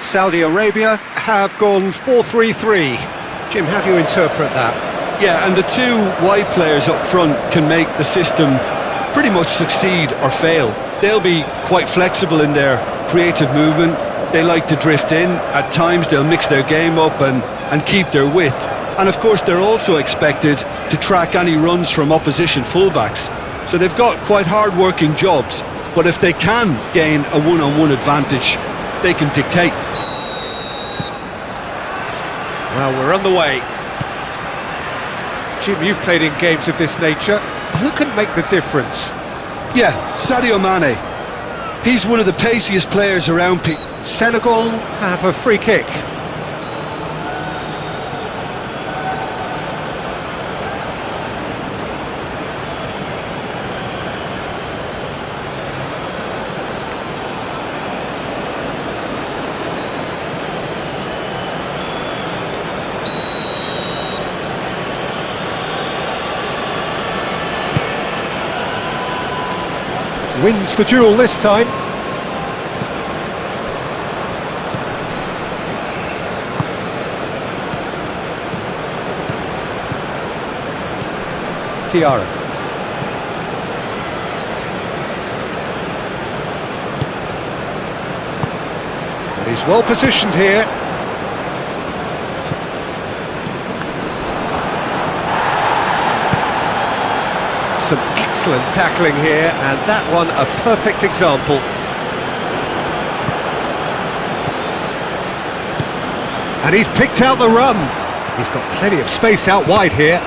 Saudi Arabia have gone 4-3-3. Jim, how do you interpret that? Yeah, and the two wide players up front can make the system pretty much succeed or fail. They'll be quite flexible in their creative movement. They like to drift in. At times they'll mix their game up and keep their width. And of course they're also expected to track any runs from opposition fullbacks. So they've got quite hard-working jobs, but if they can gain a one-on-one advantage, they can dictate. Well, we're on the way. Jim, you've played in games of this nature. Who can make the difference? Yeah, Sadio Mane. He's one of the paciest players around. Senegal have a free kick. Wins the duel this time. Tiara. And he's well positioned here. Some excellent tackling here, and that one a perfect example. And he's picked out the run. He's got plenty of space out wide here.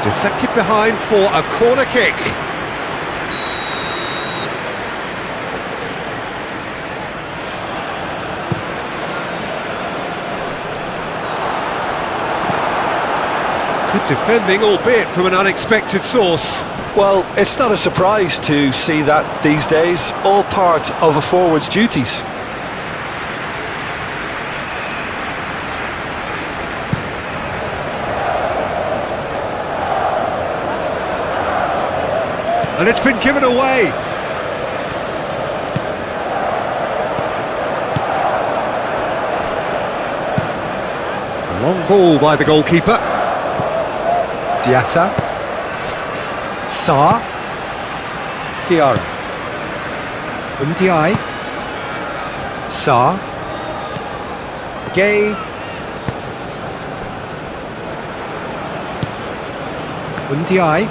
Deflected behind for a corner kick. Good defending, albeit from an unexpected source. Well, it's not a surprise to see that these days, all part of a forward's duties. And it's been given away. A long ball by the goalkeeper. Diatta. Sarr. Tiara. Ndiaye. Sarr. Gay. Ndiaye.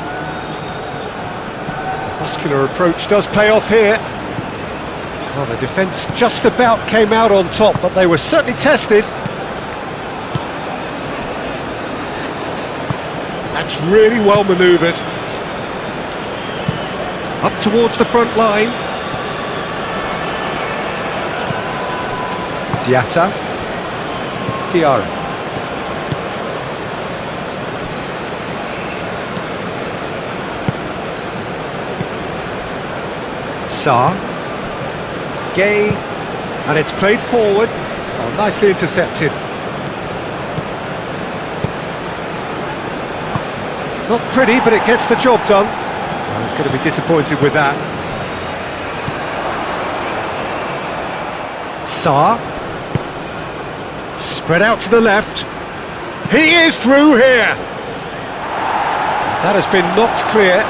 Muscular approach does pay off here. Well, the defence just about came out on top, but they were certainly tested. That's really well manoeuvred. Up towards the front line. Diatta. Tiara. Sarr. Gay. And it's played forward. Oh, nicely intercepted. Not pretty, but it gets the job done. I was going to be disappointed with that. Sarr. Spread out to the left. He is through here. That has been knocked clear.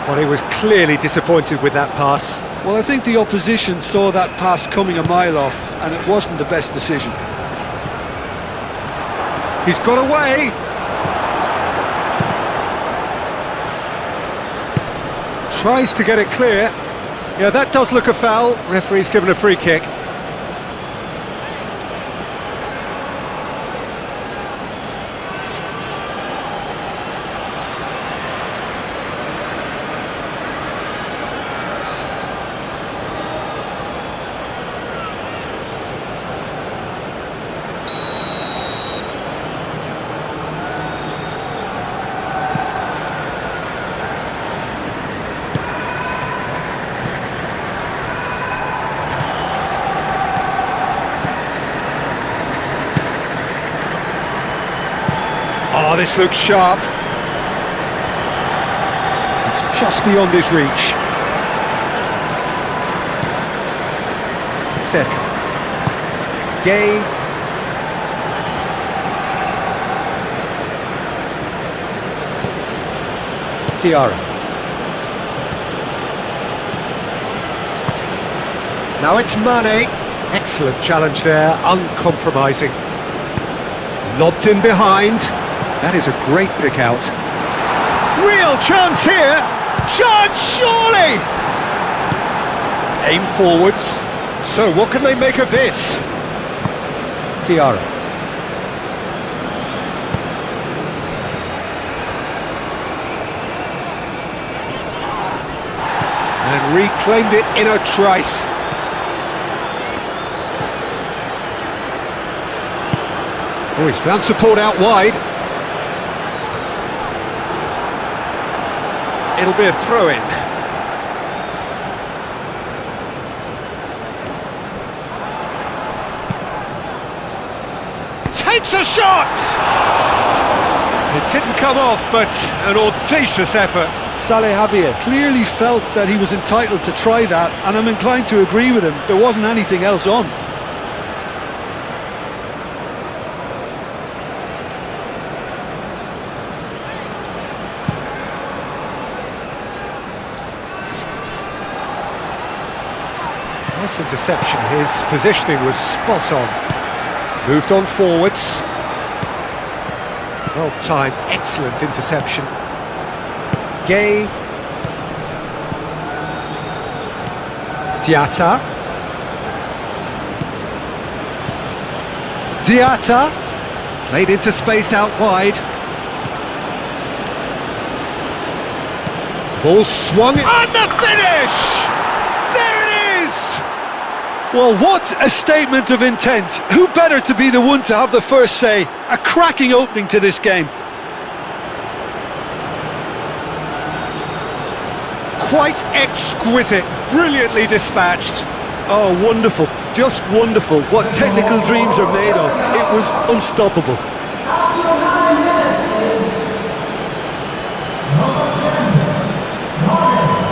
Well, he was clearly disappointed with that pass. Well, I think the opposition saw that pass coming a mile off, and it wasn't the best decision. He's got away. Tries to get it clear. Yeah, that does look a foul. Referee's given a free kick. Oh, this looks sharp. It's just beyond his reach. Sek. Gay. Tiara. Now it's Mane. Excellent challenge there, uncompromising. Lobbed in behind. That is a great pick out. Real chance here. Chance, surely! Aim forwards. So what can they make of this? Tiara. And reclaimed it in a trice. Oh, he's found support out wide. It'll be a throw-in. Takes a shot! It didn't come off, but an audacious effort. Saleh Javier clearly felt that he was entitled to try that, and I'm inclined to agree with him. There wasn't anything else on. Nice interception. His positioning was spot on. Moved on forwards. Well timed, excellent interception. Gay. Diatta. Diatta. Played into space out wide. Ball swung and the finish! There it is! Well, what a statement of intent. Who better to be the one to have the first say? A cracking opening to this game. Quite exquisite, brilliantly dispatched. Oh, wonderful, just wonderful. What technical dreams are made of. It was unstoppable. After 9 minutes is number 10, Mane.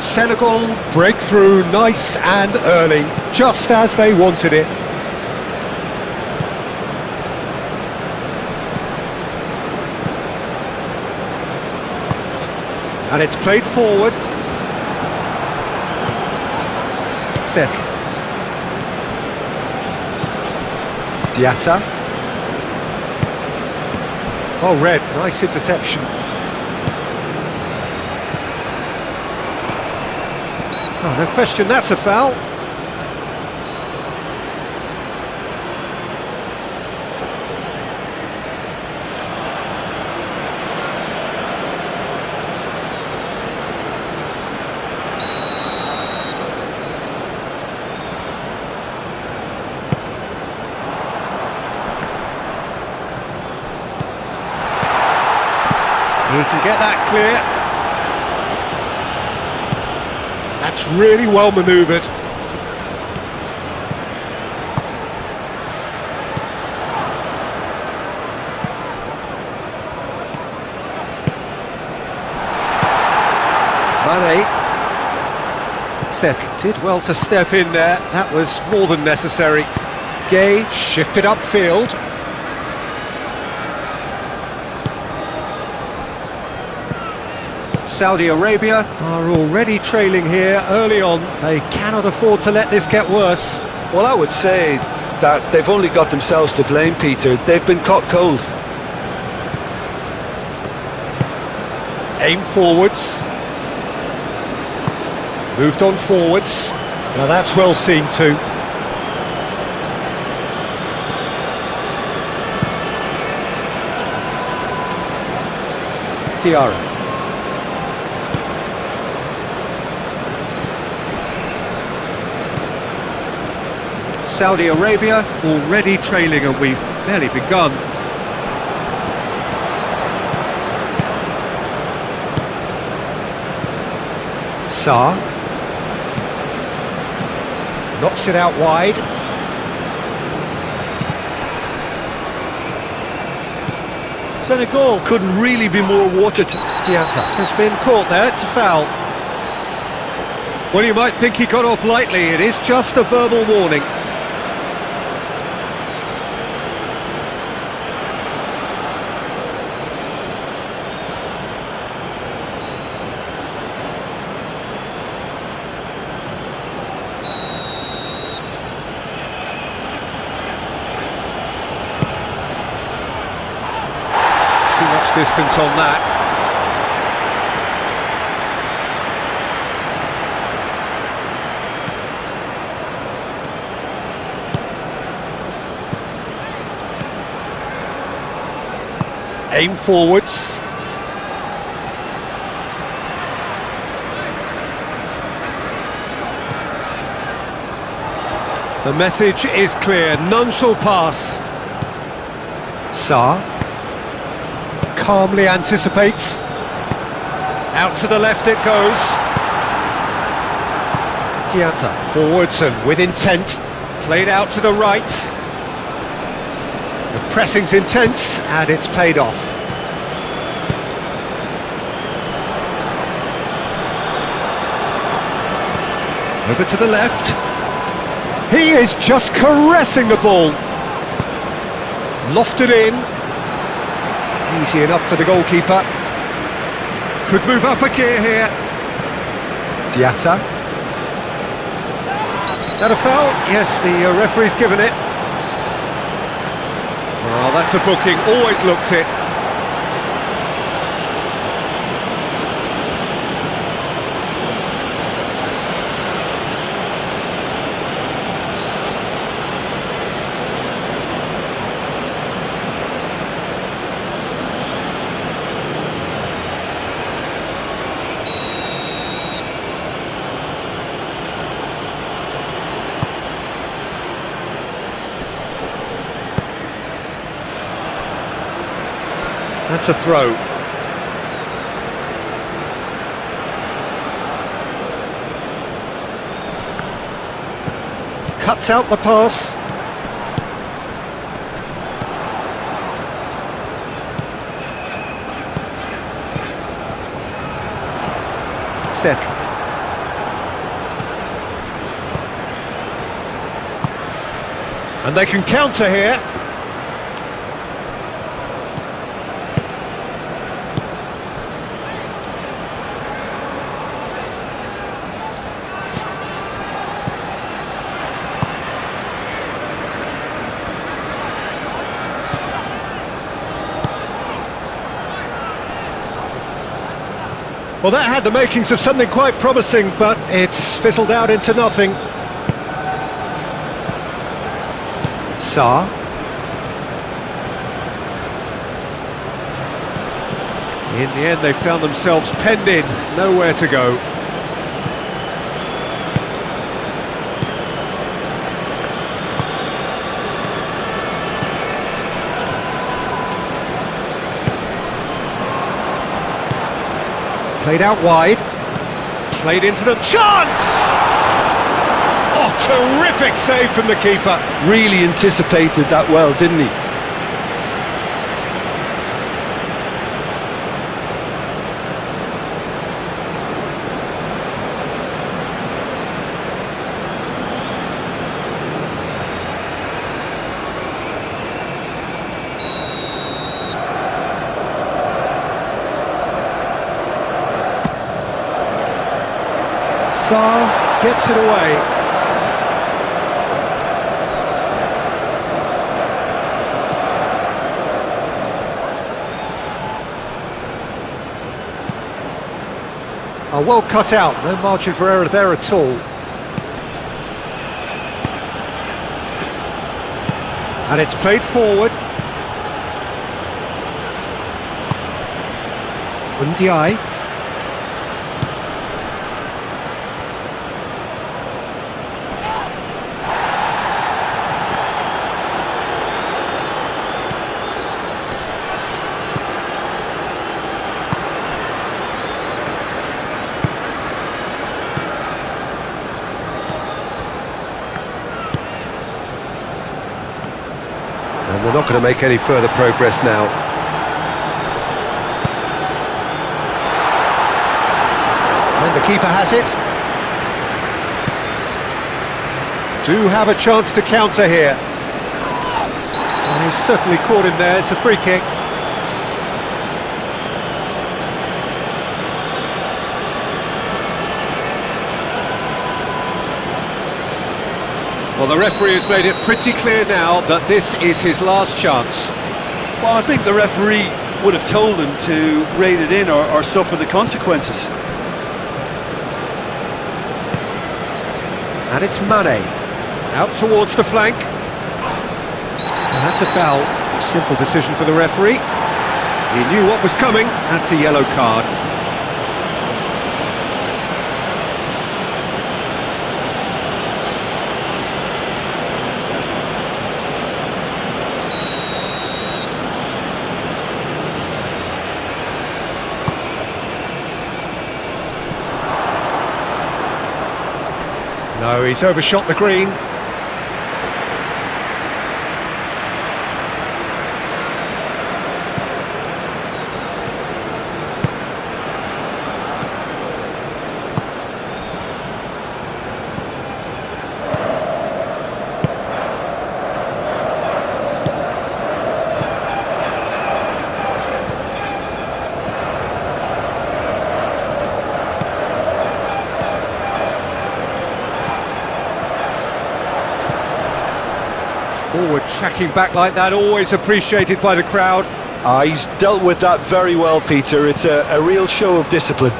Senegal breakthrough nice and early, just as they wanted it. And it's played forward. Sek. Diatta. Oh, Red, nice interception. Oh, no question, that's a foul. He can get that clear. That's really well manoeuvred. Mane. Sek did well to step in there. That was more than necessary. Gay shifted upfield. Saudi Arabia are already trailing here early on. They cannot afford to let this get worse. Well, I would say that they've only got themselves to blame, Peter. They've been caught cold. Aim forwards. Moved on forwards. Now that's well seen too. Tiara. Saudi Arabia already trailing and we've barely begun. Sarr. Knocks it out wide. Senegal couldn't really be more watertight. Diatta has been caught there, it's a foul. Well, you might think he got off lightly, it is just a verbal warning. Too much distance on that. Aim forwards. The message is clear, none shall pass. Sarr calmly anticipates. Out to the left it goes. Diatta forwards and with intent. Played out to the right. The pressing's intense and it's paid off. Over to the left. He is just caressing the ball. Lofted in. Easy enough for the goalkeeper. Could move up a gear here. Diatta. That a foul? Yes, the referee's given it. Well, that's a booking, always looked it. That's a throw. Cuts out the pass. Set. And they can counter here. Well, that had the makings of something quite promising, but it's fizzled out into nothing. Sarr. In the end, they found themselves penned in, nowhere to go. Played out wide, played into the chance! Oh, terrific save from the keeper. Really anticipated that well, didn't he? Sarr gets it away. Oh, well cut out, no margin for error there at all. And it's played forward. Ndiaye. And they're not going to make any further progress now. And the keeper has it. Do have a chance to counter here. And he's certainly caught him there. It's a free kick. Well, the referee has made it pretty clear now that this is his last chance. Well, I think the referee would have told him to rein it in or suffer the consequences. And it's Mane. Out towards the flank. And that's a foul. A simple decision for the referee. He knew what was coming. That's a yellow card. No, he's overshot the green. Forward tracking back like that, always appreciated by the crowd. He's dealt with that very well, Peter. It's a real show of discipline.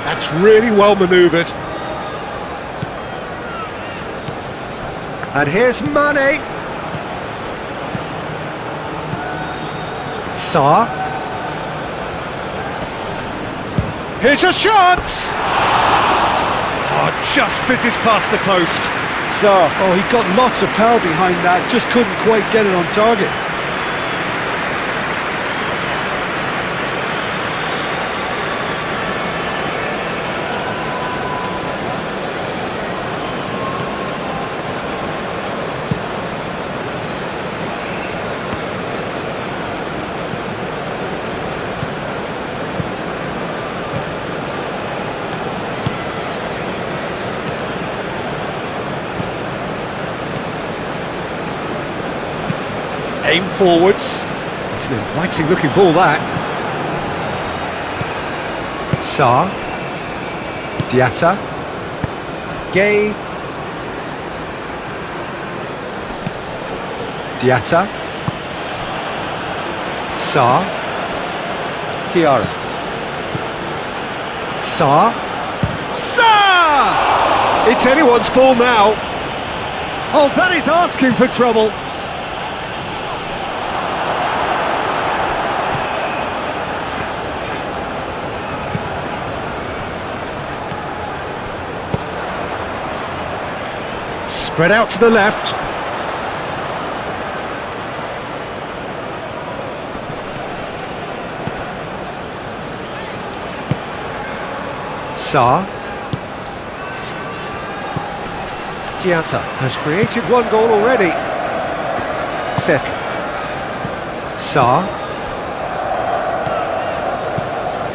That's really well manoeuvred. And here's Mane. Sarr. Here's a shot! Oh, just fizzes past the post. He got lots of power behind that, just couldn't quite get it on target. Aim forwards. It's an inviting looking ball, that. Sarr. Diatta. Gay. Diatta. Sarr. Diarra. Sarr. Sarr! It's anyone's ball now. Oh, that is asking for trouble. Spread out to the left. Sarr. Diatta has created one goal already. Sek. Sarr.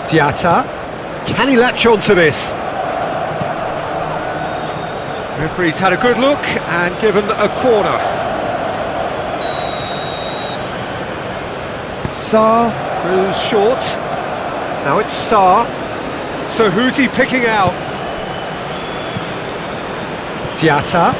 Diatta. Can he latch on to this? Referee's had a good look and given a corner. Sarr goes short. Now it's Sarr. So who's he picking out? Diatta.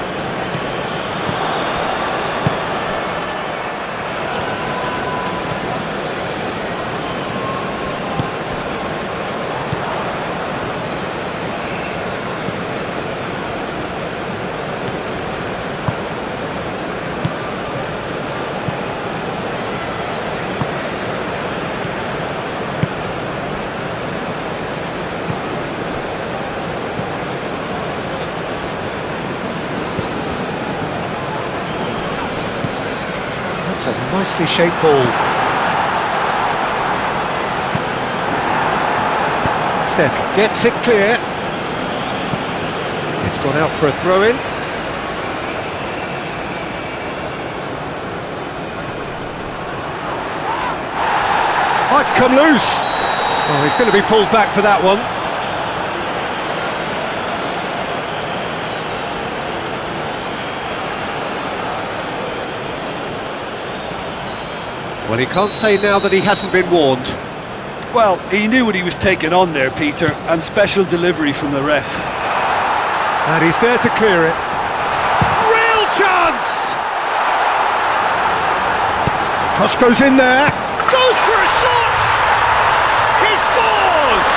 That's a nicely shaped ball. Sek gets it clear. It's gone out for a throw-in. Oh, it's come loose. Oh, he's going to be pulled back for that one. Well, he can't say now that he hasn't been warned. Well, he knew what he was taking on there, Peter, and special delivery from the ref. And he's there to clear it. Real chance! Cross goes in there. Goes for a shot! He scores!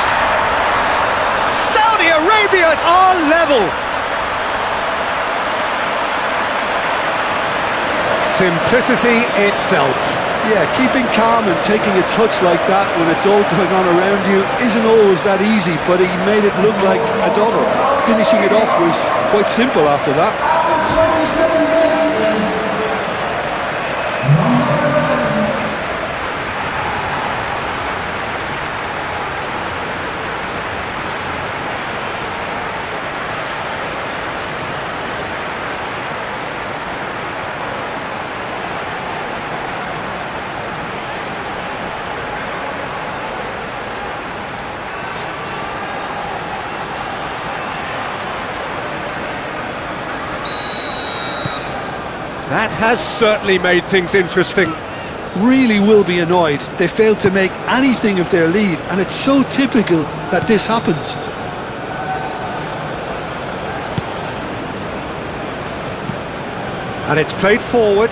Saudi Arabia are level. Simplicity itself. Yeah, keeping calm and taking a touch like that when it's all going on around you isn't always that easy, but he made it look like a doddle. Finishing it off was quite simple after that. After 27 minutes is number 11. That has certainly made things interesting. Really will be annoyed. They failed to make anything of their lead, and it's so typical that this happens. And it's played forward.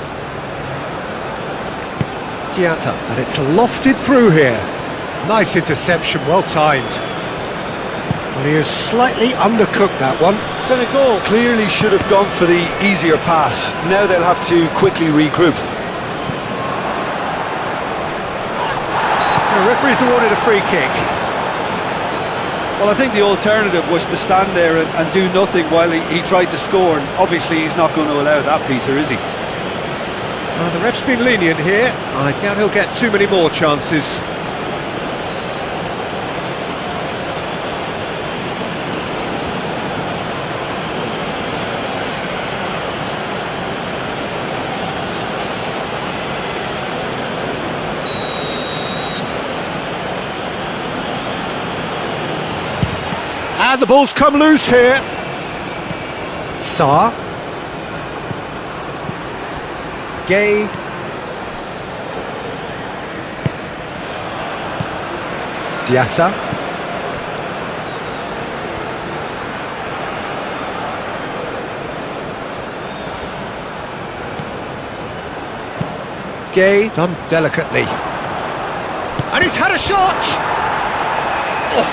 Diatta, and it's lofted through here. Nice interception, well timed. Well, he has slightly undercooked that one. Senegal clearly should have gone for the easier pass. Now they'll have to quickly regroup. The referee's awarded a free kick. Well, I think the alternative was to stand there and do nothing while he tried to score, and obviously he's not going to allow that, Peter, is he? The ref's been lenient here. I doubt he'll get too many more chances. And the ball's come loose here. Sarr. Gay. Diatta. Gay, done delicately. And he's had a shot! Oh,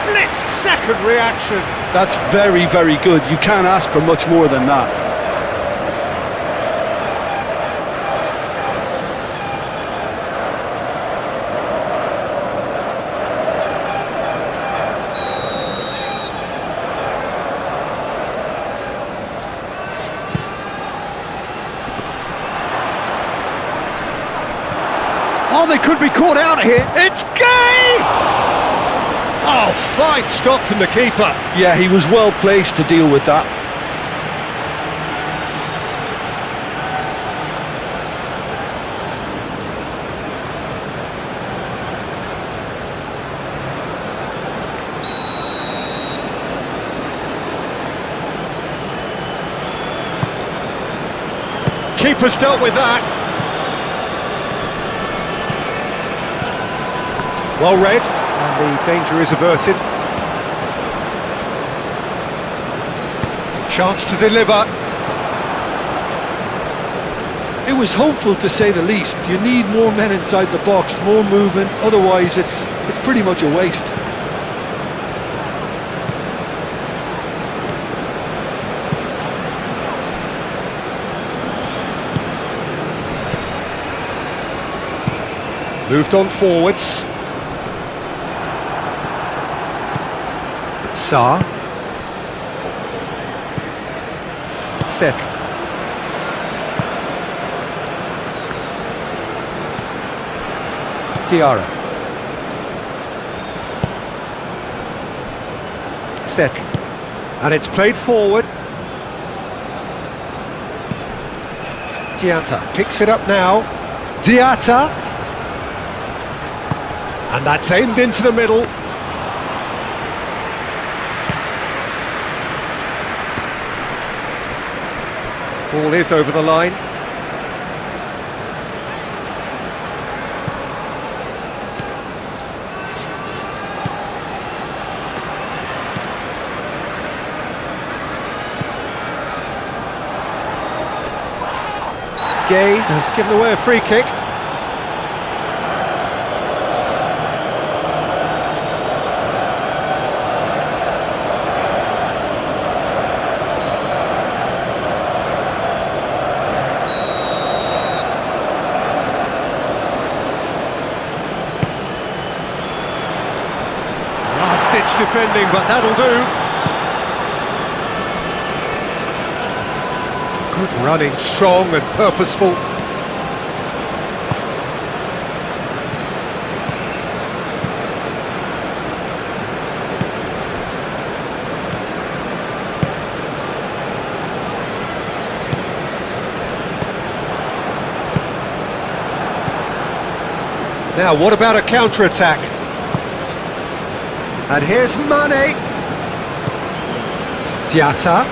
split-second reaction. That's very, very good. You can't ask for much more than that. Oh, they could be caught out here. It's Gay! Oh, fine stop from the keeper. Yeah, he was well placed to deal with that. Keeper's dealt with that. Well read, and the danger is averted. Chance to deliver. It was hopeful, to say the least. You need more men inside the box, more movement, otherwise it's pretty much a waste. Moved on forwards. Sarr. Sek. Tiara. Sek. And it's played forward. Diatta picks it up now. Diatta. And that's aimed into the middle. Ball is over the line. Gay has given away a free kick. Last-ditch defending, but that'll do. Good running, strong and purposeful. Now, what about a counter-attack? And here's Mane. Diatta.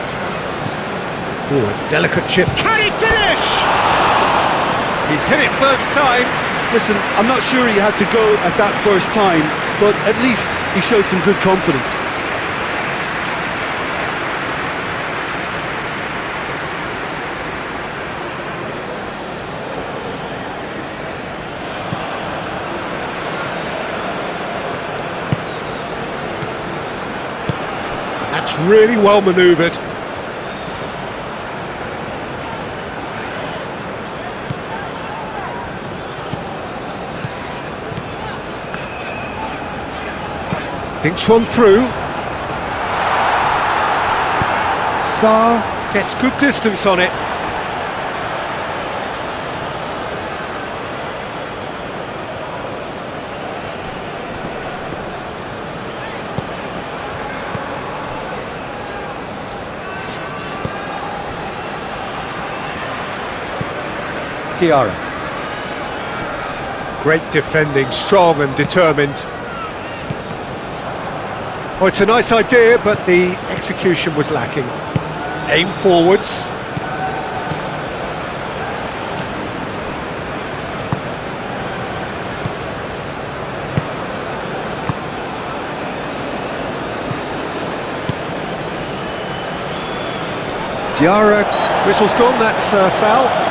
Oh, a delicate chip. Can he finish? He's hit it first time. Listen, I'm not sure he had to go at that first time, but at least he showed some good confidence. That's really well manoeuvred. Dinks one through. Sarr gets good distance on it. Diarra. Great defending, strong and determined. Oh, it's a nice idea, but the execution was lacking. Aim forwards. Diarra, whistle's gone, that's foul.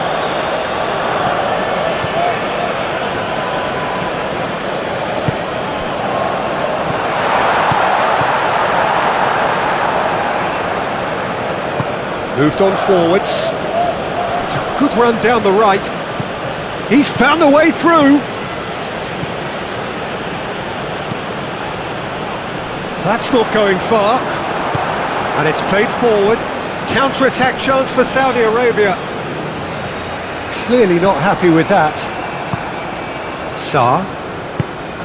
Moved on forwards. It's a good run down the right. He's found the way through. That's not going far. And it's played forward. Counter-attack chance for Saudi Arabia. Clearly not happy with that. Sarr.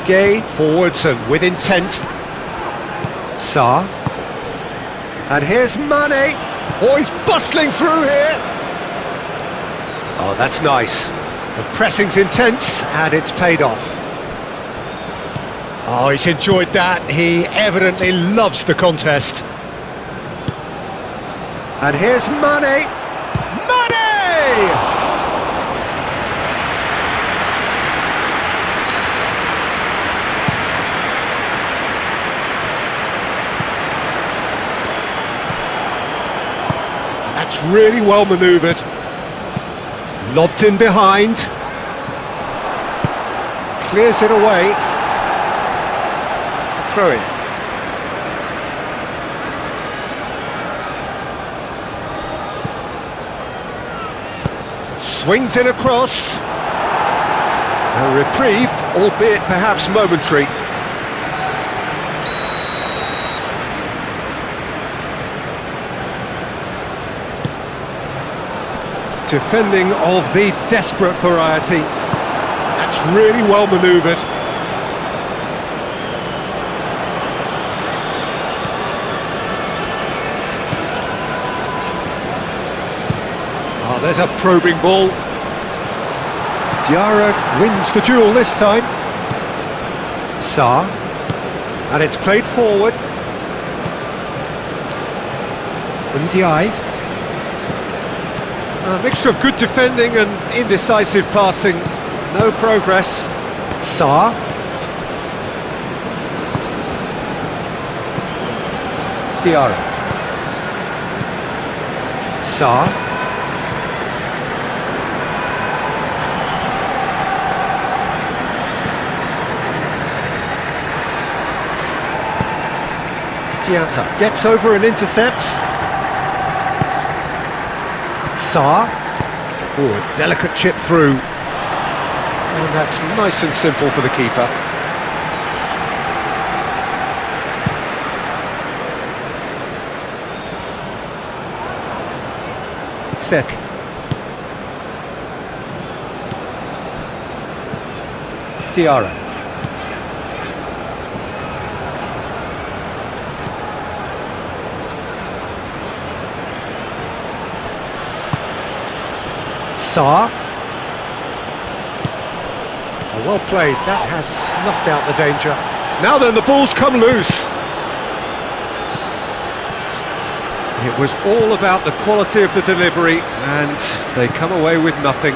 Gay forwards and with intent. Sarr. And here's Mane. Oh, he's bustling through here! Oh, that's nice. The pressing's intense, and it's paid off. Oh, he's enjoyed that. He evidently loves the contest. And here's Mane. Mane! That's really well manoeuvred. Lobbed in behind. Clears it away. Throw in. Swings in across. A reprieve, albeit perhaps momentary. Defending of the desperate variety. That's really well manoeuvred. There's a probing ball. Diarra wins the duel this time. Sarr. And it's played forward. Ndiaye. A mixture of good defending and indecisive passing. No progress. Sarr. Diarra. Sarr. Diatta gets over and intercepts. Sarr. Oh, a delicate chip through. And that's nice and simple for the keeper. Sek. Diarra. Sarr. Well played, that has snuffed out the danger. Now then, the ball's come loose. It was all about the quality of the delivery, and they come away with nothing.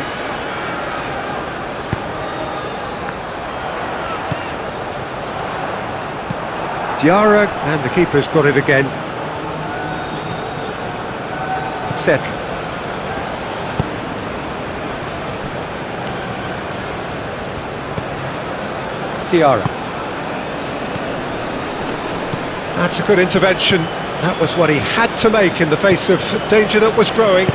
Diarra, and the keeper's got it again. Sek. Diarra. That's a good intervention. That was what he had to make in the face of danger that was growing.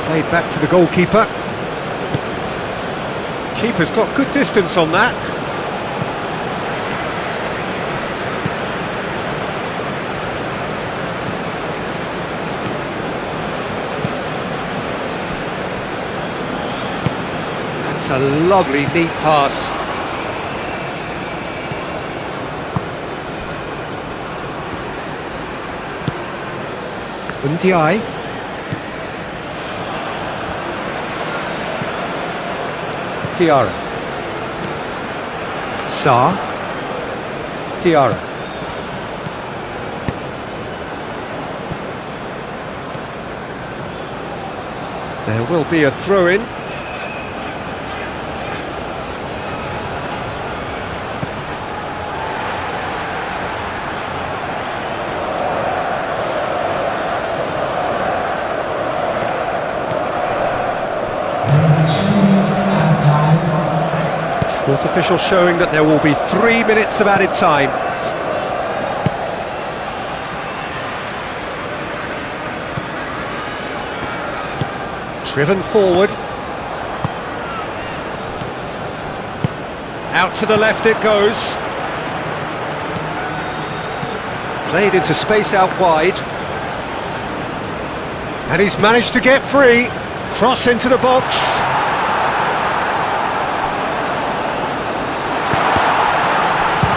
Played back to the goalkeeper. Keeper's got good distance on that. That's a lovely, neat pass. Ndiaye. Diarra. Sarr. Diarra. There will be a throw-in. Fourth official showing that there will be 3 minutes of added time. Driven forward. Out to the left it goes. Played into space out wide. And he's managed to get free. Cross into the box.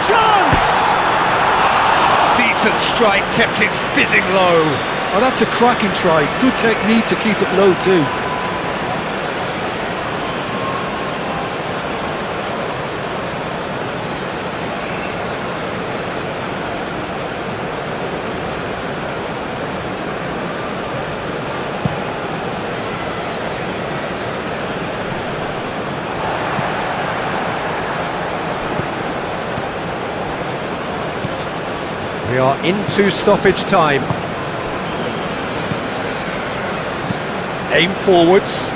Chance! Decent strike, kept it fizzing low. Oh, that's a cracking try. Good technique to keep it low too. We are into stoppage time. Aim forwards.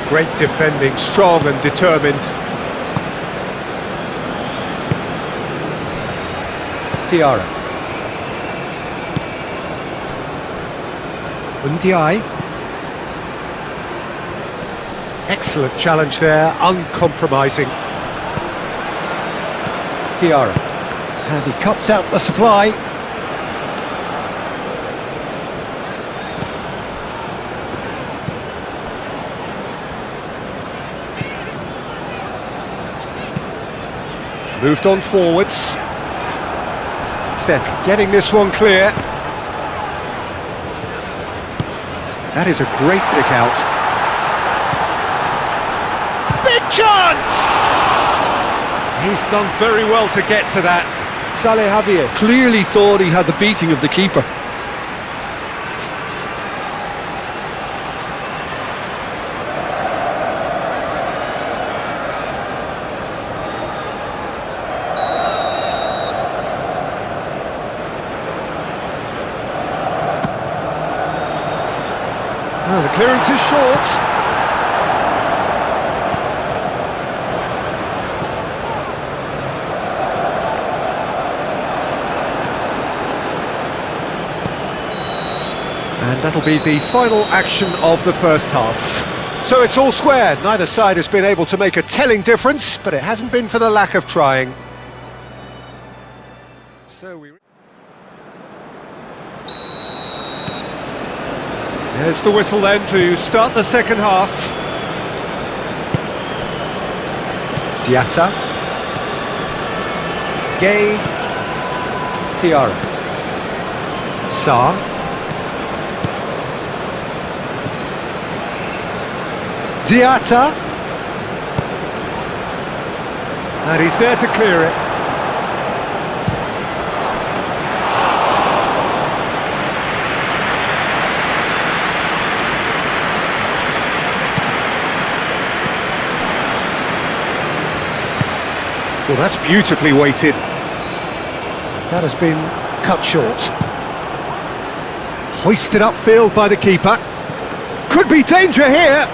Great defending, strong and determined. Diarra. Ndiaye. Excellent challenge there, uncompromising. Diarra. And he cuts out the supply. Moved on forwards. Sek getting this one clear. That is a great pick out. Big chance! He's done very well to get to that. Saleh Javier clearly thought he had the beating of the keeper. Oh, the clearance is short. And that'll be the final action of the first half. So it's all square. Neither side has been able to make a telling difference, but it hasn't been for the lack of trying. There's the whistle then to start the second half. Diatta. Gay. Tiara. Sa. Diatta. And he's there to clear it. Well, that's beautifully weighted. That has been cut short. Hoisted upfield by the keeper. Could be danger here.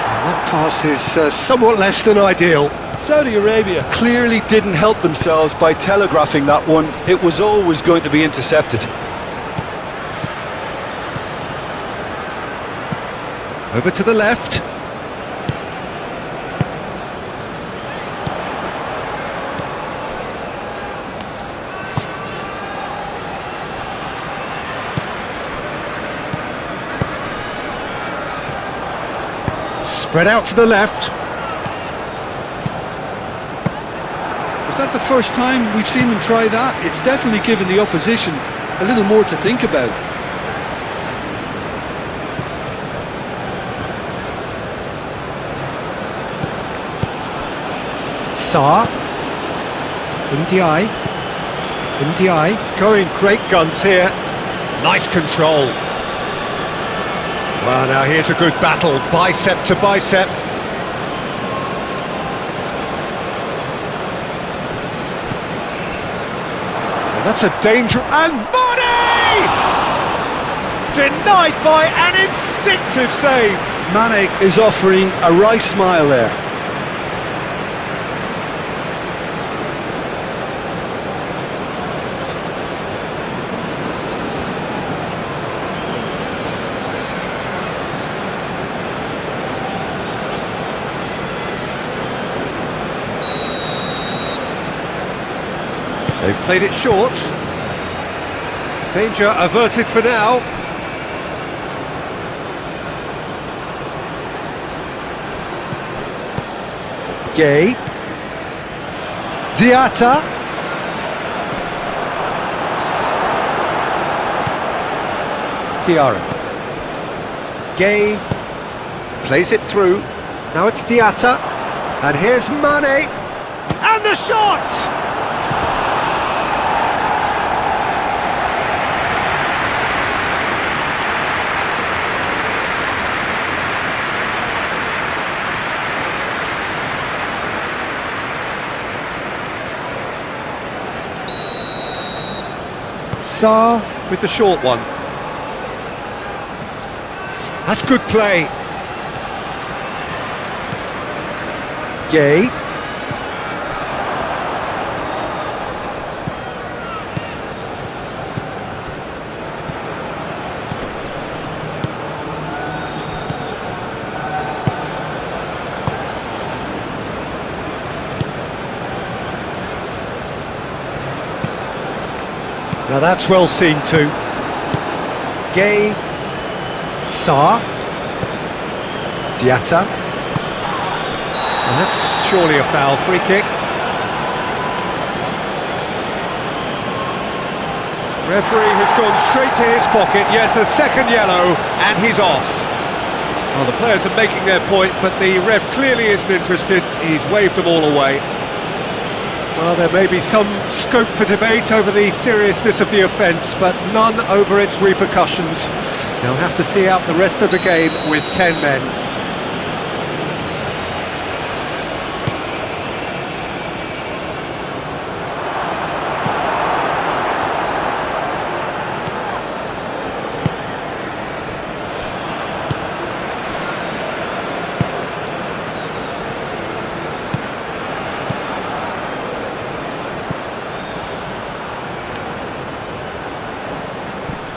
And that pass is somewhat less than ideal. Saudi Arabia clearly didn't help themselves by telegraphing that one. It was always going to be intercepted. Over to the left. Spread out to the left. Is that the first time we've seen them try that? It's definitely given the opposition a little more to think about. Sa. Ndiaye. Ndiaye. Going great guns here. Nice control. Well, now here's a good battle. Bicep to bicep. That's a danger, and Mane! Denied by an instinctive save. Mane is offering a right smile there. They've played it short. Danger averted for now. Gay. Diatta. Tiara. Gay. Plays it through. Now it's Diatta. And here's Mane. And the shot! Sa with the short one. That's good play. Gay. Now that's well seen too. Gay, Sa, Diatta. Well, that's surely a foul, free kick. Referee has gone straight to his pocket. Yes, a second yellow, and he's off. Well, the players are making their point, but the ref clearly isn't interested. He's waved them all away. Well, there may be some scope for debate over the seriousness of the offence, but none over its repercussions. They'll have to see out the rest of the game with 10 men.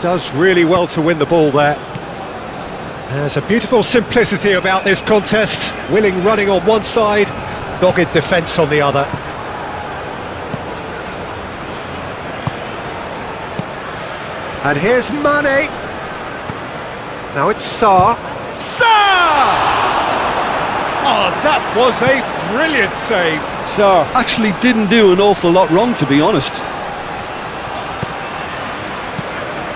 Does really well to win the ball there. There's a beautiful simplicity about this contest. Willing running on one side, dogged defence on the other. And here's Mane. Now it's Sa. Sa! Oh, that was a brilliant save. Sa actually didn't do an awful lot wrong, to be honest.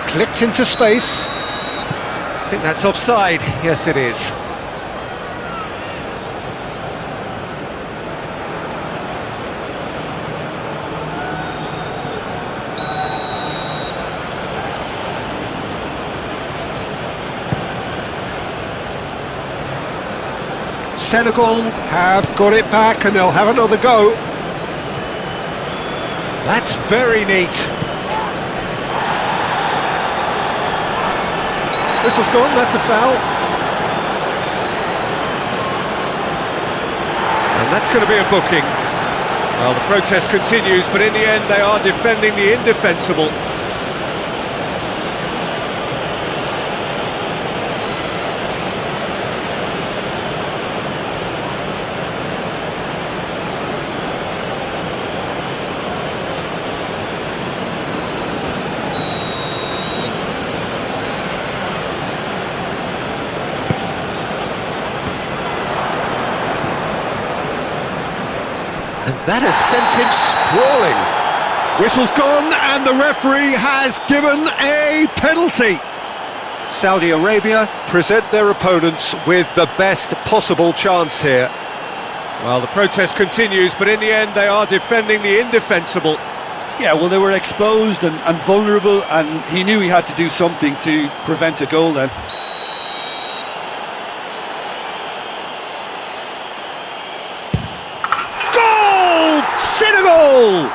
Clipped into space. I think that's offside. Yes, it is. Senegal have got it back and they'll have another go. That's very neat. Whistle's gone, that's a foul. And that's going to be a booking. Well, the protest continues, but in the end they are defending the indefensible. And that has sent him sprawling. Whistle's gone and the referee has given a penalty. Saudi Arabia present their opponents with the best possible chance here. Well, the protest continues, but in the end they are defending the indefensible. Yeah, well, they were exposed and vulnerable, and he knew he had to do something to prevent a goal then. Senegal!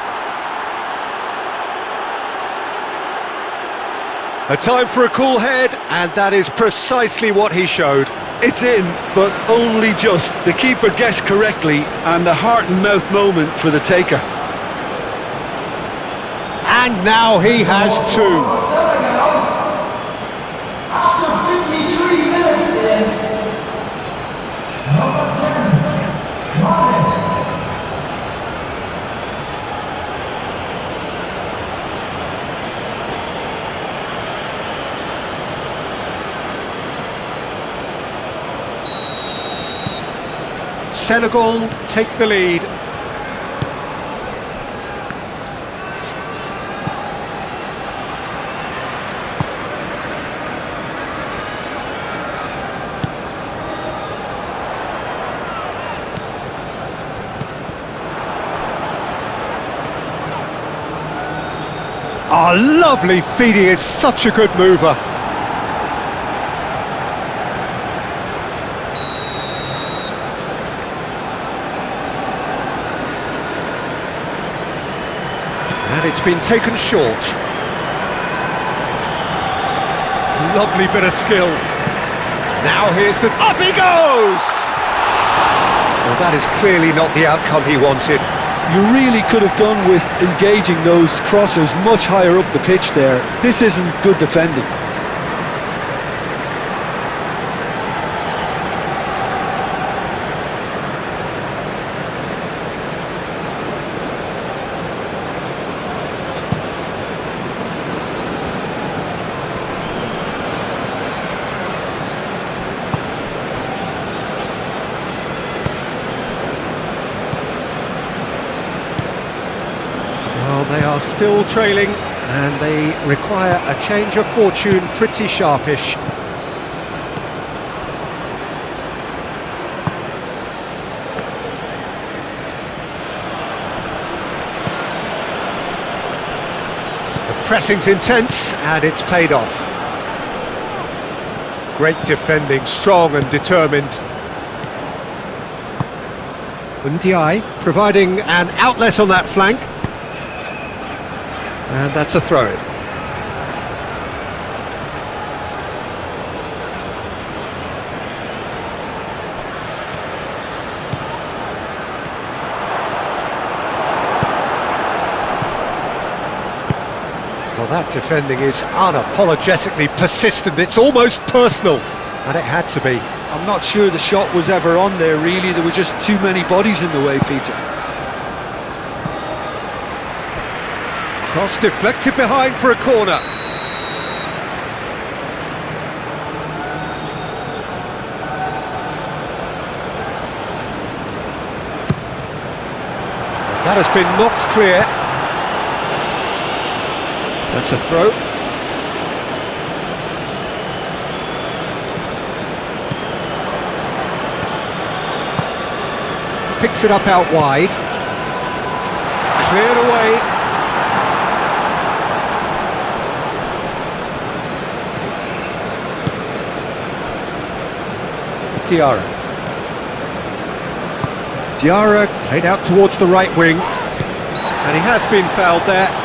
A time for a cool head, and that is precisely what he showed. It's in, but only just. The keeper guessed correctly, and a heart and mouth moment for the taker. And now he has two. Senegal, after 53 minutes, is number 10, Mane. Senegal take the lead. Oh, lovely feed, he is such a good mover. And it's been taken short. Lovely bit of skill. Now here's the... Up he goes! Well, that is clearly not the outcome he wanted. You really could have done with engaging those crossers much higher up the pitch there. This isn't good defending. are still trailing, and they require a change of fortune pretty sharpish. The pressing's intense, and it's paid off. Great defending, strong and determined. Ndiaye providing an outlet on that flank. And that's a throw-in. Well, that defending is unapologetically persistent. It's almost personal, and it had to be. I'm not sure the shot was ever on there, really. There were just too many bodies in the way, Peter. Cross deflected behind for a corner. That has been knocked clear. That's a throw. Picks it up out wide. Cleared away. Diarra played out towards the right wing, and he has been fouled there.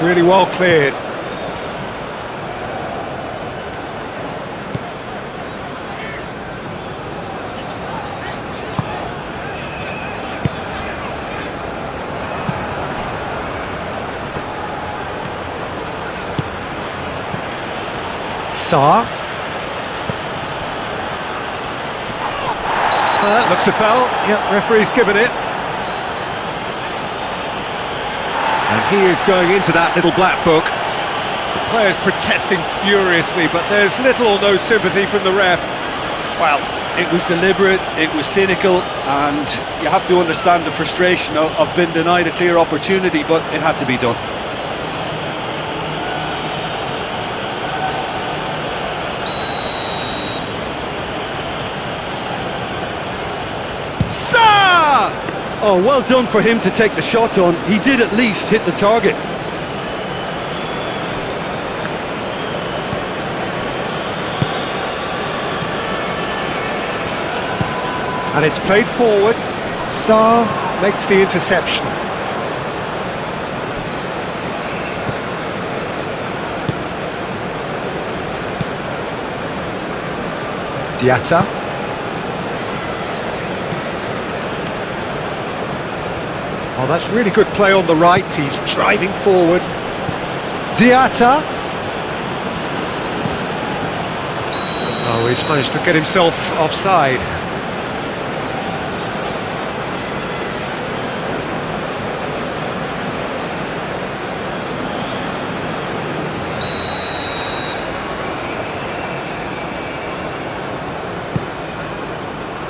Really well cleared. Sarr. Looks a foul. Yep, referee's given it. And he is going into that little black book. The players protesting furiously, but there's little or no sympathy from the ref. Well, it was deliberate, it was cynical, and you have to understand the frustration of being denied a clear opportunity, but it had to be done. Oh, well done for him to take the shot on. He did at least hit the target. And it's played forward. Sarr makes the interception. Diatta. Oh, that's really good play on the right. He's driving forward. Diatta. Oh, he's managed to get himself offside.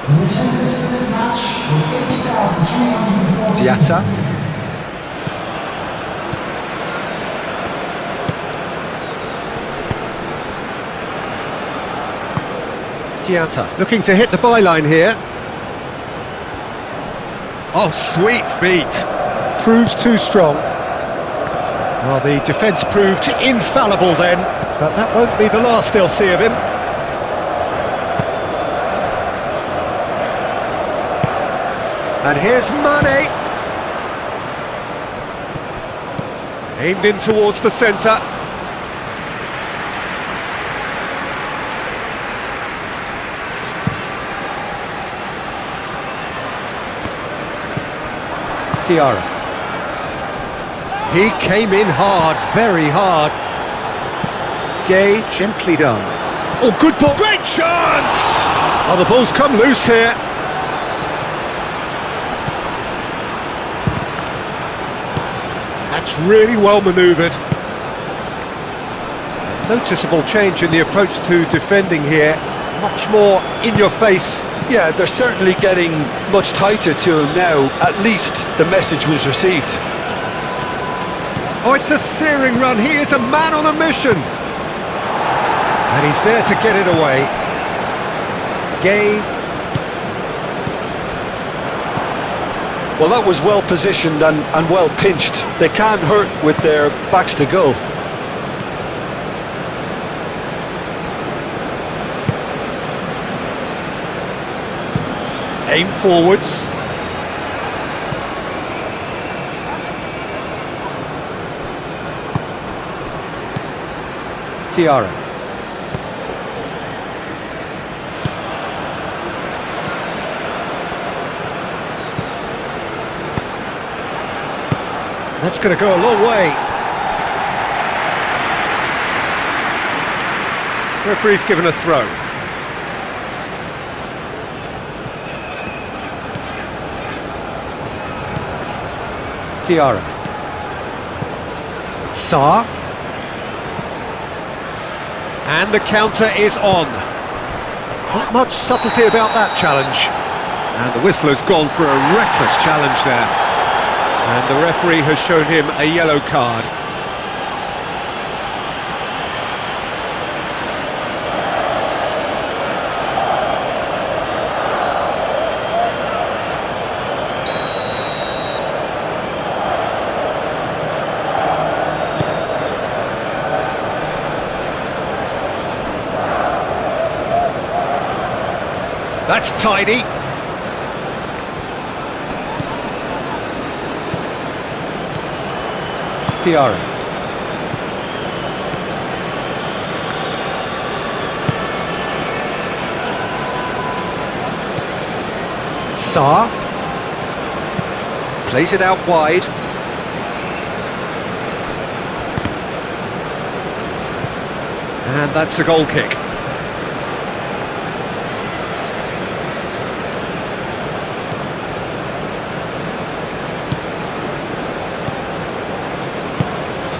The attendance in this match was 80,340. Diatta. Diatta looking to hit the byline here. Oh, sweet feet. Proves too strong. Well, the defence proved infallible then, but that won't be the last they'll see of him. And here's Mane. Aimed in towards the centre. Diarra. He came in hard, very hard. Gay, gently done. Oh, good ball. Great chance! Oh, the ball's come loose here. That's really well manoeuvred. Noticeable change in the approach to defending here. Much more in your face. Yeah, they're certainly getting much tighter to him now. At least the message was received. Oh, it's a searing run. He is a man on a mission. And he's there to get it away. Gay. Well, that was well positioned and well pinched. They can't hurt with their backs to goal. Aim forwards. Tiara. That's going to go a long way. Referee's given a throw. Tiara. Sa. And the counter is on. Not much subtlety about that challenge. And the whistler's gone for a reckless challenge there. And the referee has shown him a yellow card. That's tidy. Tiara. Sa. Plays it out wide. And that's a goal kick.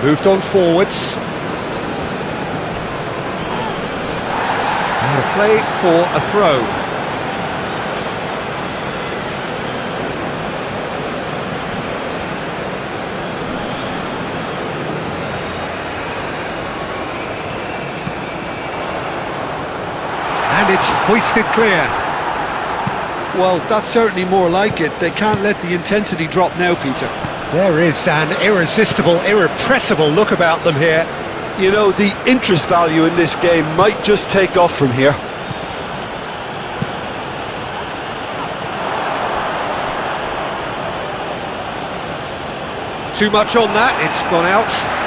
Moved on forwards. Out of play for a throw. And it's hoisted clear. Well, that's certainly more like it. They can't let the intensity drop now, Peter. There is an irresistible, irrepressible look about them here. You know, the interest value in this game might just take off from here. Too much on that, it's gone out.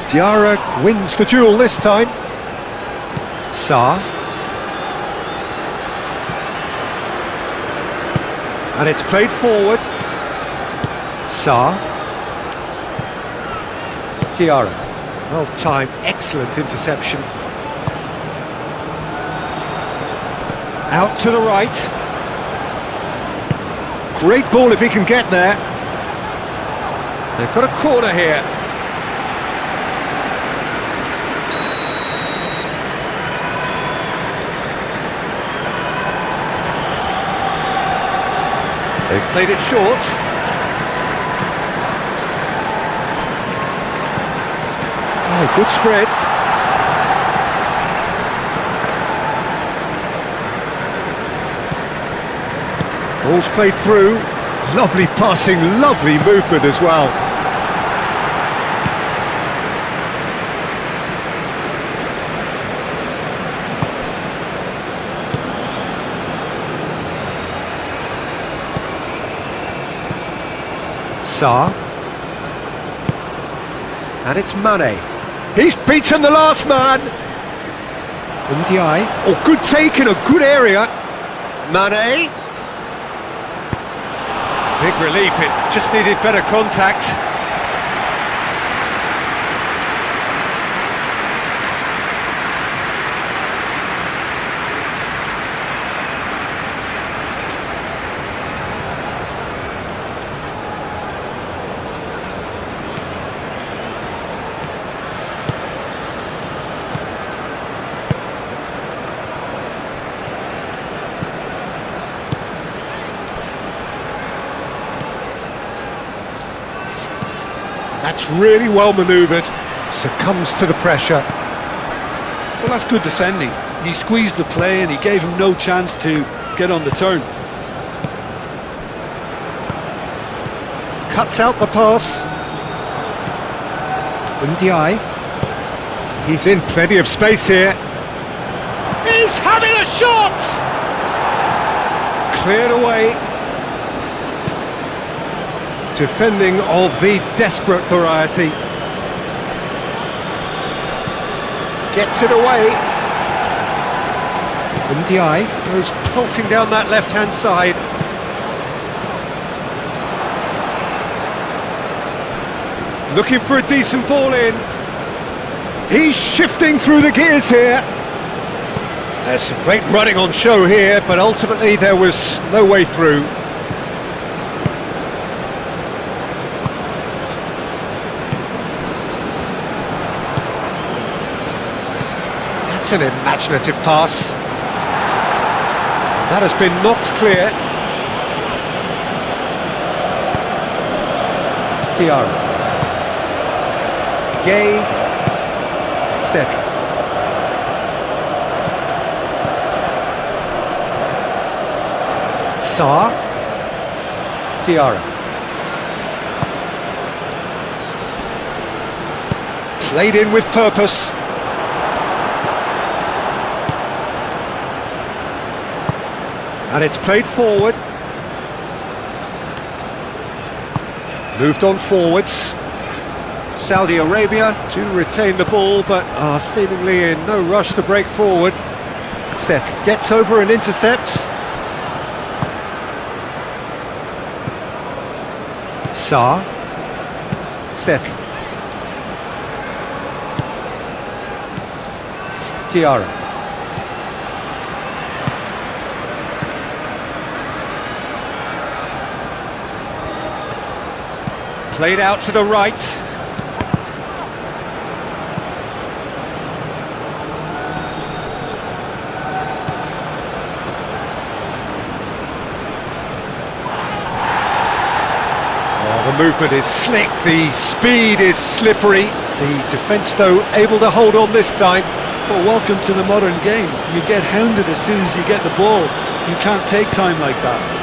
Tiara wins the duel this time. Sa. And it's played forward. Sa. Tiara. Well timed, excellent interception. Out to the right. Great ball if he can get there. They've got a corner here. They've played it short. Oh, good spread. Ball's played through. Lovely passing, lovely movement as well. Sa. And it's Mane. He's beaten the last man. Ndiaye. Oh, good take in a good area. Mane. Big relief, it just needed better contact. That's really well manoeuvred, succumbs to the pressure. Well, that's good defending. He squeezed the play and he gave him no chance to get on the turn. Cuts out the pass. Ndiaye. He's in plenty of space here. He's having a shot! Cleared away. Defending of the desperate variety. Gets it away. Ndiaye goes pulsing down that left-hand side. Looking for a decent ball in. He's shifting through the gears here. There's some great running on show here, but ultimately there was no way through. That's an imaginative pass. That has been knocked clear. Diarra. Gay. Sek. Sarr. Diarra. Played in with purpose. And it's played forward. Moved on forwards. Saudi Arabia to retain the ball, but are seemingly in no rush to break forward. Sek gets over and intercepts. Sarr. Sek. Diarra. Played out to the right. Oh, the movement is slick, the speed is slippery. The defence, though, able to hold on this time. Well, welcome to the modern game. You get hounded as soon as you get the ball. You can't take time like that.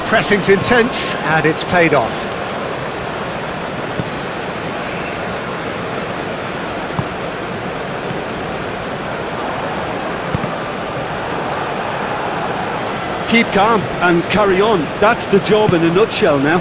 Pressing's intense, and it's paid off. Keep calm and carry on. That's the job in a nutshell now.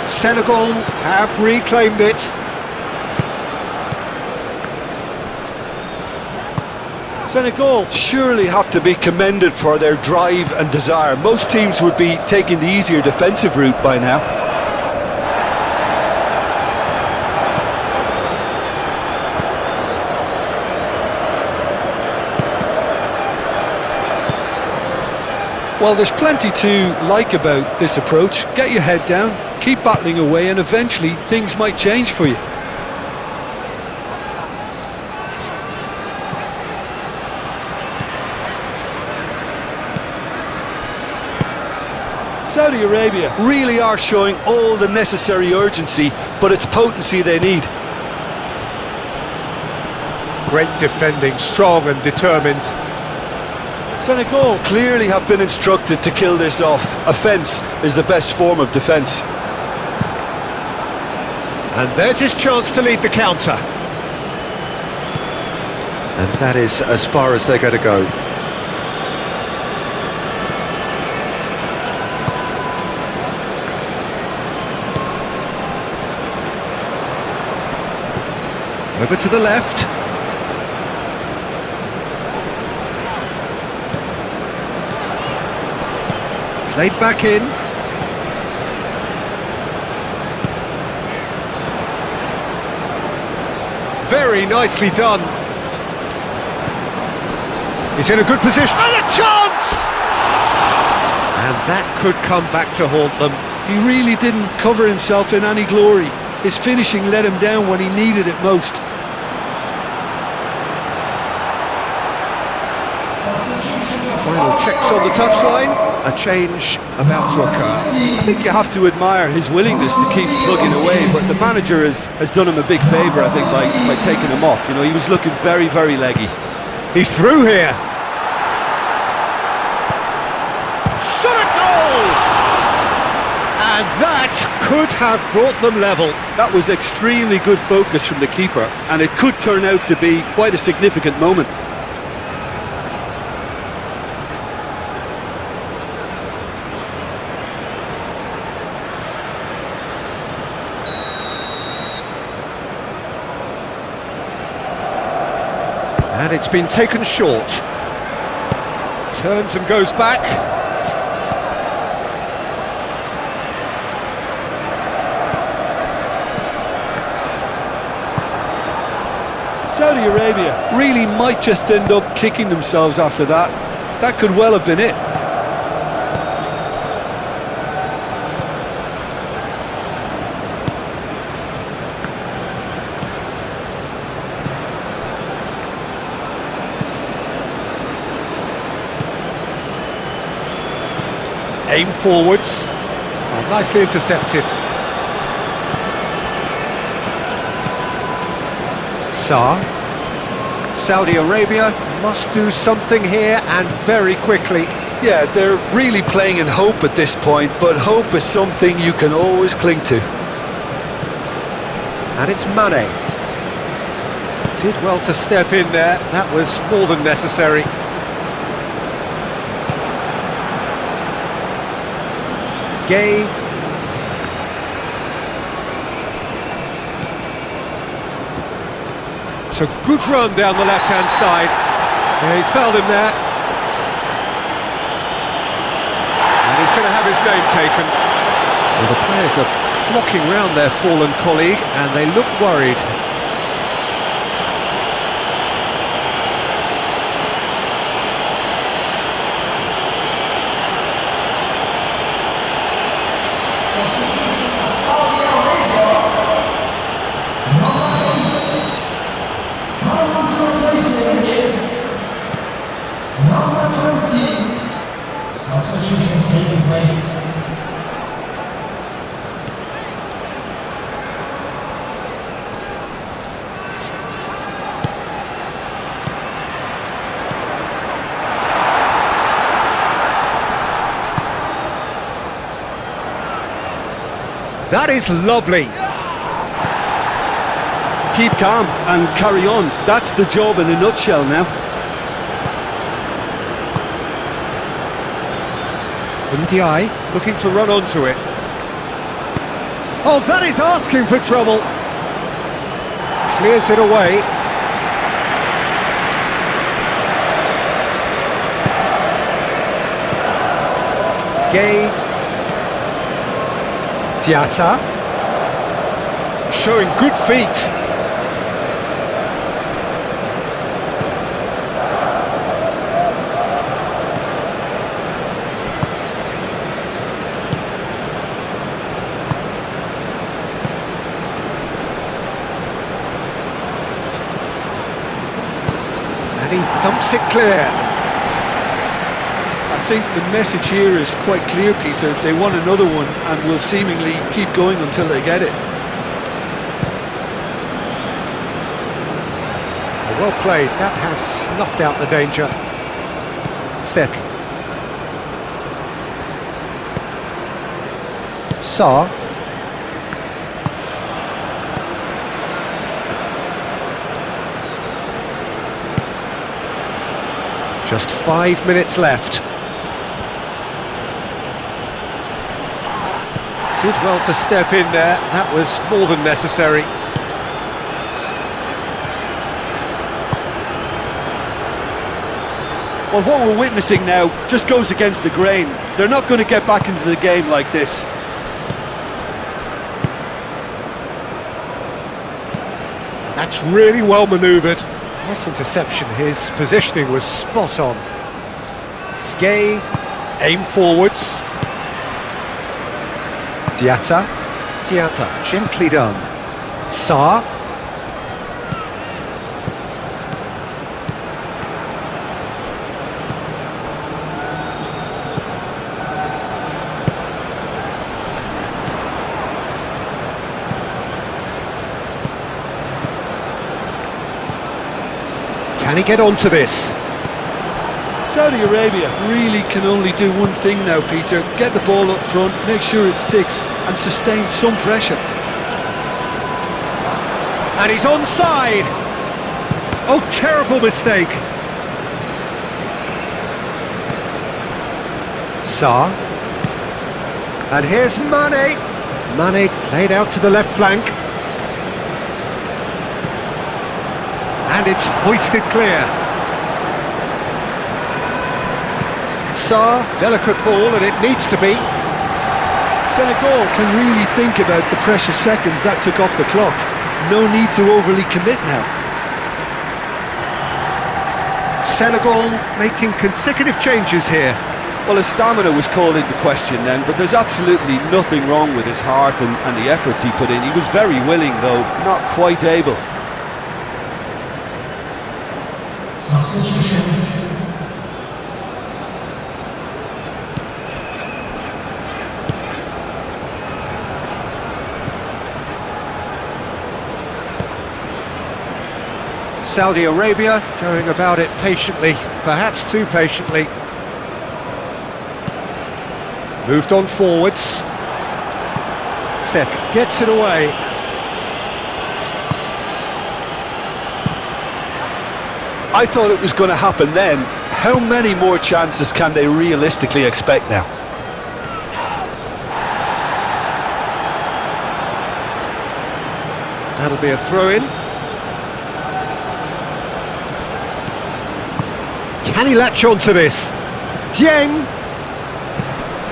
Senegal have reclaimed it. Senegal surely have to be commended for their drive and desire. Most teams would be taking the easier defensive route by now. Well, there's plenty to like about this approach. Get your head down, keep battling away, and eventually things might change for you. Saudi Arabia really are showing all the necessary urgency, but it's potency they need. Great defending, strong and determined. Senegal clearly have been instructed to kill this off. Offence is the best form of defence. And there's his chance to lead the counter. And that is as far as they're going to go. Over to the left. Played back in. Very nicely done. He's in a good position. And a chance! And that could come back to haunt them. He really didn't cover himself in any glory. His finishing let him down when he needed it most. Final checks on the touchline. A change about to occur. I think you have to admire his willingness to keep plugging away, but the manager has done him a big favour, I think, by taking him off. You know, he was looking very, very leggy. He's through here. Shot a goal! And that could have brought them level. That was extremely good focus from the keeper, and it could turn out to be quite a significant moment. And it's been taken short. Turns and goes back. Saudi Arabia really might just end up kicking themselves after that. That could well have been it. Aim forwards. Oh, nicely intercepted. Saudi Arabia must do something here, and very quickly. Yeah, they're really playing in hope at this point, but hope is something you can always cling to. And it's Mane. Did well to step in there. That was more than necessary. Gay. It's a good run down the left-hand side. Yeah, he's fouled him there. And he's going to have his name taken. Well, the players are flocking round their fallen colleague, and they look worried. Saudi Arabia, number 8. Coming on to replace him is number 20. Substitutions taking place. That is lovely. Keep calm and carry on. That's the job in a nutshell now. Ndiaye looking to run onto it. Oh, that is asking for trouble. Clears it away. Gay. Diatta. Showing good feet. And he thumps it clear. I think the message here is quite clear, Peter. They want another one and will seemingly keep going until they get it. Well played. That has snuffed out the danger. Sek. Sa. Just 5 minutes left. Did well to step in there, that was more than necessary. Well, what we're witnessing now just goes against the grain. They're not going to get back into the game like this. That's really well manoeuvred. Nice interception, his positioning was spot on. Gay, aim forwards. Diatta, gently done. Sa. Can he get onto this? Saudi Arabia really can only do one thing now, Peter. Get the ball up front, make sure it sticks, and sustain some pressure. And he's onside! Oh, terrible mistake! Sa. And here's Mane. Mane played out to the left flank. And it's hoisted clear. Sa, delicate ball, and it needs to be. Senegal can really think about the precious seconds that took off the clock. No need to overly commit now. Senegal making consecutive changes here. Well, his stamina was called into question then, but there's absolutely nothing wrong with his heart and the efforts he put in. He was very willing, though, not quite able. Substitution. Saudi Arabia going about it patiently, perhaps too patiently. Moved on forwards. Sek gets it away. I thought it was going to happen then. How many more chances can they realistically expect now? That'll be a throw-in. Can he latch on to this? Dieng!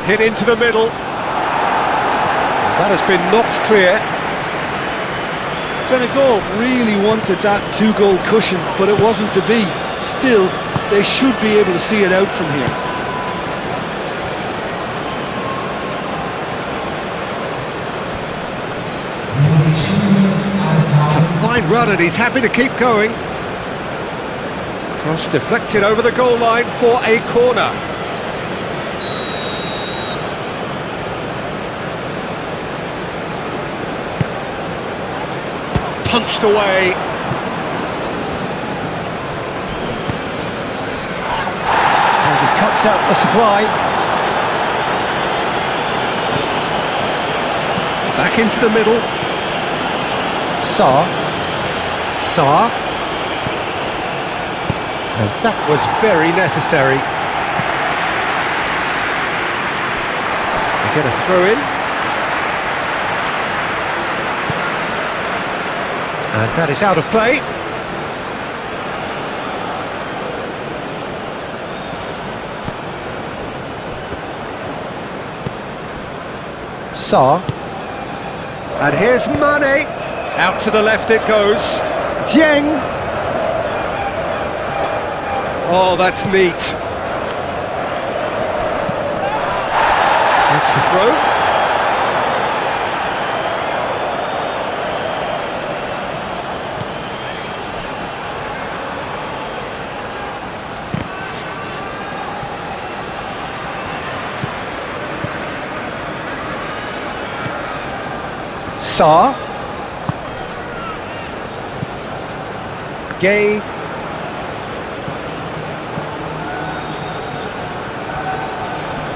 Hit into the middle. That has been knocked clear. Senegal really wanted that two-goal cushion, but it wasn't to be. Still, they should be able to see it out from here. Nearly 2 minutes at a It's a time. fine run and he's happy to keep going. Cross deflected over the goal line for a corner. Punched away. And he cuts out the supply. Back into the middle. Sa. And that was very necessary. They get a throw-in. And that is out of play. Sa. And here's Mane. Out to the left it goes. Dieng. Oh, that's neat. That's a throw. Sa.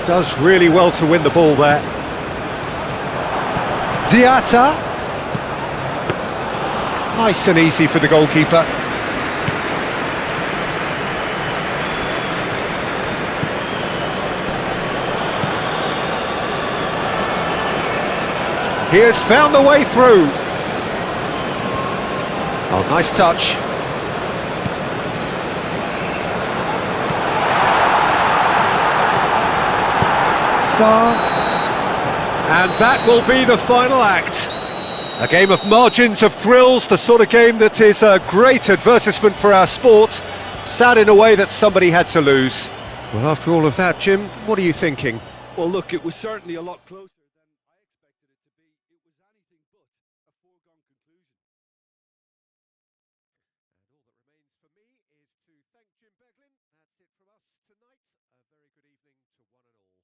Does really well to win the ball there. Diatta. Nice and easy for the goalkeeper. He has found the way through. Oh, nice touch. And that will be the final act. A game of margins of thrills, the sort of game that is a great advertisement for our sport. Sad in a way that somebody had to lose. Well, after all of that, Jim, what are you thinking? Well, look, it was certainly a lot closer than I expected it to be. It was anything but a foregone conclusion. And all that remains for me is to thank Jim Beglin. That's it from us tonight. A very good evening to one and all.